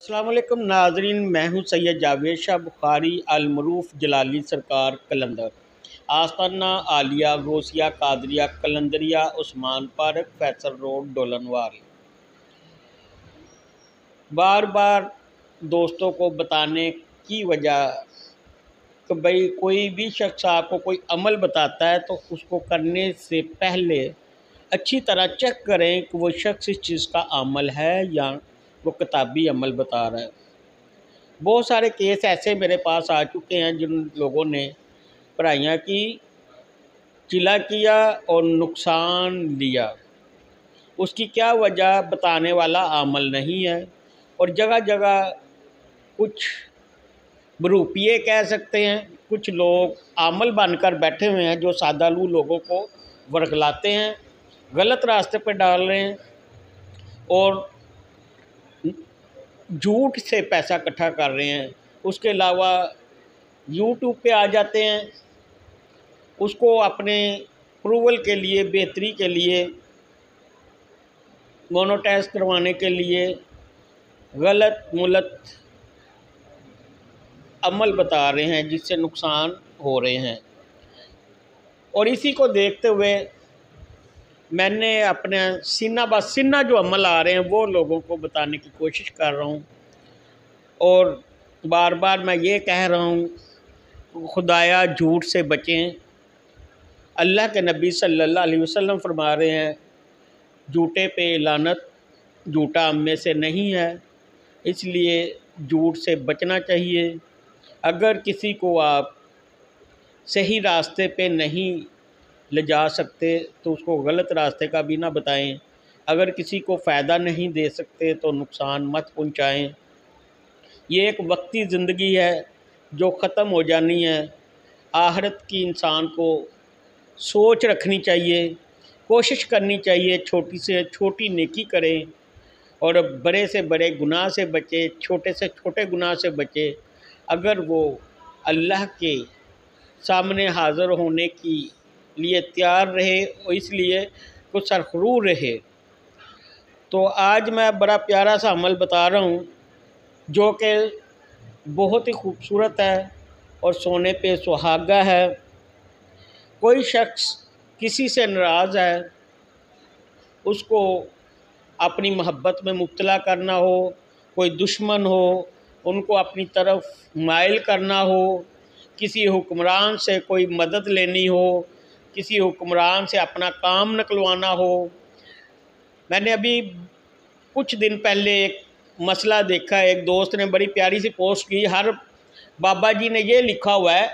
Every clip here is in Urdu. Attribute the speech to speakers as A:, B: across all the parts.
A: السلام علیکم ناظرین، میں ہوں سید جاوید شاہ بخاری المعروف جلالی سرکار قلندر، آستانہ عالیہ غوثیہ قادریہ قلندریہ عثمان پارک فیصل روڈ ڈولنوال۔ بار بار دوستوں کو بتانے کی وجہ کہ بھئی کوئی بھی شخص آپ کو کوئی عمل بتاتا ہے تو اس کو کرنے سے پہلے اچھی طرح چیک کریں کہ وہ شخص اس چیز کا عمل ہے یا وہ کتابی عمل بتا رہا ہے۔ بہت سارے کیس ایسے میرے پاس آ چکے ہیں جن لوگوں نے پڑھائیاں کی، چلا کیا اور نقصان لیا، اس کی کیا وجہ بتانے والا عمل نہیں ہے، اور جگہ جگہ کچھ بروپیے کہہ سکتے ہیں، کچھ لوگ عامل بن کر بیٹھے ہوئے ہیں جو سادہ لو لوگوں کو ورگلاتے ہیں، غلط راستے پہ ڈال رہے ہیں اور جھوٹ سے پیسہ اکٹھا کر رہے ہیں۔ اس کے علاوہ یوٹیوب پہ آ جاتے ہیں، اس کو اپنے اپروول کے لیے، بہتری کے لیے، مونوٹائز کروانے کے لیے غلط ملت عمل بتا رہے ہیں جس سے نقصان ہو رہے ہیں۔ اور اسی کو دیکھتے ہوئے میں نے اپنے سینہ بہ سینہ جو عمل آ رہے ہیں وہ لوگوں کو بتانے کی کوشش کر رہا ہوں، اور بار بار میں یہ کہہ رہا ہوں خدایا جھوٹ سے بچیں۔ اللہ کے نبی صلی اللہ علیہ وسلم فرما رہے ہیں جھوٹے پہ لعنت، جھوٹا ہم میں سے نہیں ہے، اس لیے جھوٹ سے بچنا چاہیے۔ اگر کسی کو آپ صحیح راستے پہ نہیں لے جا سکتے تو اس کو غلط راستے کا بھی نہ بتائیں، اگر کسی کو فائدہ نہیں دے سکتے تو نقصان مت پہنچائیں۔ یہ ایک وقتی زندگی ہے جو ختم ہو جانی ہے۔ آخرت کی انسان کو سوچ رکھنی چاہیے، کوشش کرنی چاہیے چھوٹی سے چھوٹی نیکی کریں اور بڑے سے بڑے گناہ سے بچے، چھوٹے سے چھوٹے گناہ سے بچے۔ اگر وہ اللہ کے سامنے حاضر ہونے کی لیے تیار رہے اور اس لیے کچھ سرخرو رہے۔ تو آج میں بڑا پیارا سا عمل بتا رہا ہوں جو کہ بہت ہی خوبصورت ہے اور سونے پہ سہاگا ہے۔ کوئی شخص کسی سے ناراض ہے، اس کو اپنی محبت میں مبتلا کرنا ہو، کوئی دشمن ہو ان کو اپنی طرف مائل کرنا ہو، کسی حکمران سے کوئی مدد لینی ہو، کسی حکمران سے اپنا کام نکلوانا ہو۔ میں نے ابھی کچھ دن پہلے ایک مسئلہ دیکھا، ایک دوست نے بڑی پیاری سی پوسٹ کی، ہر بابا جی نے یہ لکھا ہوا ہے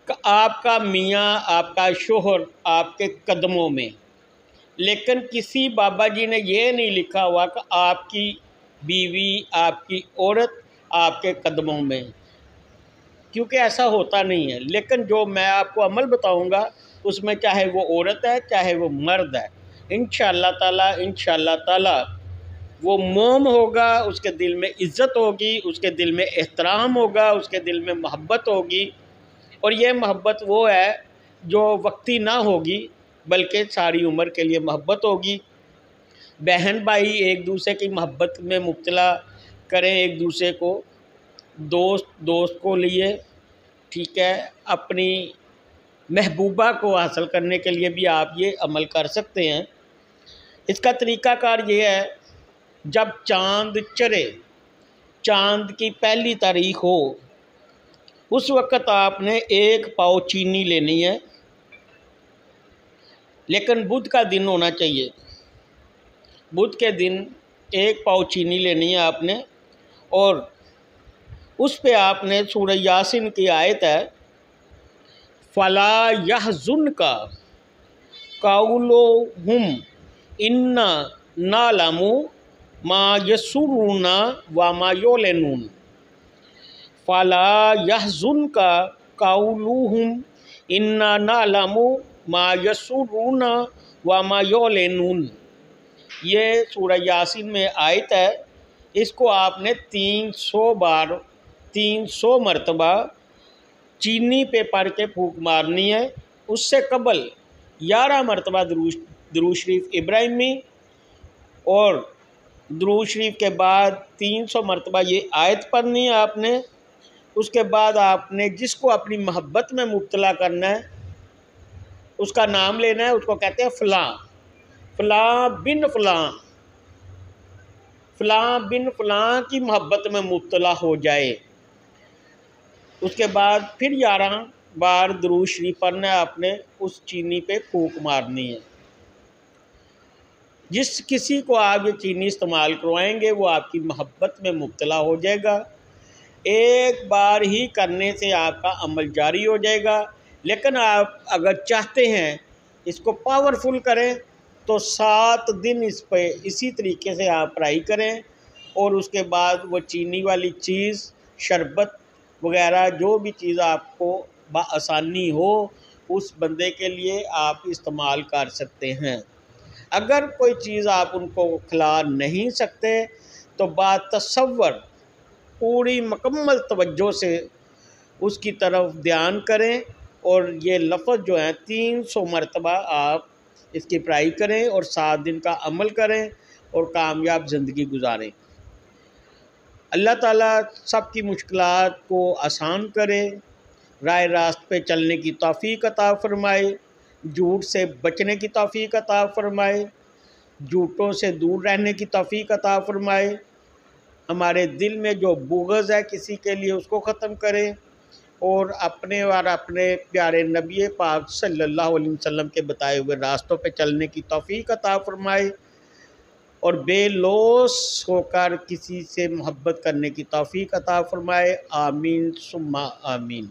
A: کہ آپ کا میاں، آپ کا شوہر آپ کے قدموں میں، لیکن کسی بابا جی نے یہ نہیں لکھا ہوا کہ آپ کی بیوی، آپ کی عورت آپ کے قدموں میں، کیونکہ ایسا ہوتا نہیں ہے۔ لیکن جو میں آپ کو عمل بتاؤں گا اس میں چاہے وہ عورت ہے چاہے وہ مرد ہے، انشاءاللہ تعالی وہ موم ہوگا، اس کے دل میں عزت ہوگی، اس کے دل میں احترام ہوگا، اس کے دل میں محبت ہوگی، اور یہ محبت وہ ہے جو وقتی نہ ہوگی بلکہ ساری عمر کے لیے محبت ہوگی۔ بہن بھائی ایک دوسرے کی محبت میں مبتلا کریں، ایک دوسرے کو، دوست کو لیے، ٹھیک ہے، اپنی محبوبہ کو حاصل کرنے کے لیے بھی آپ یہ عمل کر سکتے ہیں۔ اس کا طریقہ کار یہ ہے، جب چاند چڑھے، چاند کی پہلی تاریخ ہو، اس وقت آپ نے 1 پاؤ چینی لینی ہے، لیکن بدھ کا دن ہونا چاہیے۔ بدھ کے دن 1 پاؤ چینی لینی ہے آپ نے، اور اس پہ آپ نے سورہ یاسین کی آیت ہے فَلَا يَحْزُنْكَ قَوْلُهُمْ إِنَّا نَعْلَمُ مَا يَسُرُّونَ وَمَا يُعْلِنُونَ فَلَا يَحْزُنْكَ قَوْلُهُمْ إِنَّا نَعْلَمُ مَا يَسُرُّونَ وَمَا يُعْلِنُونَ۔ یہ سورہ یاسین میں آیت ہے، اس کو آپ نے 300 مرتبہ چینی پہ پڑھ کے پھونک مارنی ہے۔ اس سے قبل 11 مرتبہ درود شریف ابراہیمی اور درود شریف کے بعد 300 مرتبہ یہ آیت پڑھنی ہے آپ نے۔ اس کے بعد آپ نے جس کو اپنی محبت میں مبتلا کرنا ہے اس کا نام لینا ہے، اس کو کہتے ہیں فلاں، فلاں بن فلاں، فلاں بن فلاں کی محبت میں مبتلا ہو جائے۔ اس کے بعد پھر 11 بار درود شریف پڑھنا ہے آپ نے، اس چینی پہ پھونک مارنی ہے۔ جس کسی کو آپ یہ چینی استعمال کروائیں گے وہ آپ کی محبت میں مبتلا ہو جائے گا۔ ایک بار ہی کرنے سے آپ کا عمل جاری ہو جائے گا، لیکن آپ اگر چاہتے ہیں اس کو پاورفل کریں تو 7 دن اس پہ اسی طریقے سے آپ ٹرائی کریں، اور اس کے بعد وہ چینی والی چیز، شربت وغیرہ جو بھی چیز آپ کو بآسانی ہو اس بندے کے لیے آپ استعمال کر سکتے ہیں۔ اگر کوئی چیز آپ ان کو کھلا نہیں سکتے تو بات تصور پوری مکمل توجہ سے اس کی طرف دھیان کریں، اور یہ لفظ جو ہیں 300 مرتبہ آپ اس کی ٹرائی کریں اور 7 دن کا عمل کریں اور کامیاب زندگی گزاریں۔ اللہ تعالیٰ سب کی مشکلات کو آسان کرے، راہ راست پہ چلنے کی توفیق عطا فرمائے، جھوٹ سے بچنے کی توفیق عطا فرمائے، جھوٹوں سے دور رہنے کی توفیق عطا فرمائے، ہمارے دل میں جو بغض ہے کسی کے لیے اس کو ختم کرے، اور اپنے اور اپنے پیارے نبی پاک صلی اللہ علیہ وسلم کے بتائے ہوئے راستوں پہ چلنے کی توفیق عطا فرمائے، اور بے لوث ہو کر کسی سے محبت کرنے کی توفیق عطا فرمائے۔ آمین ثم آمین۔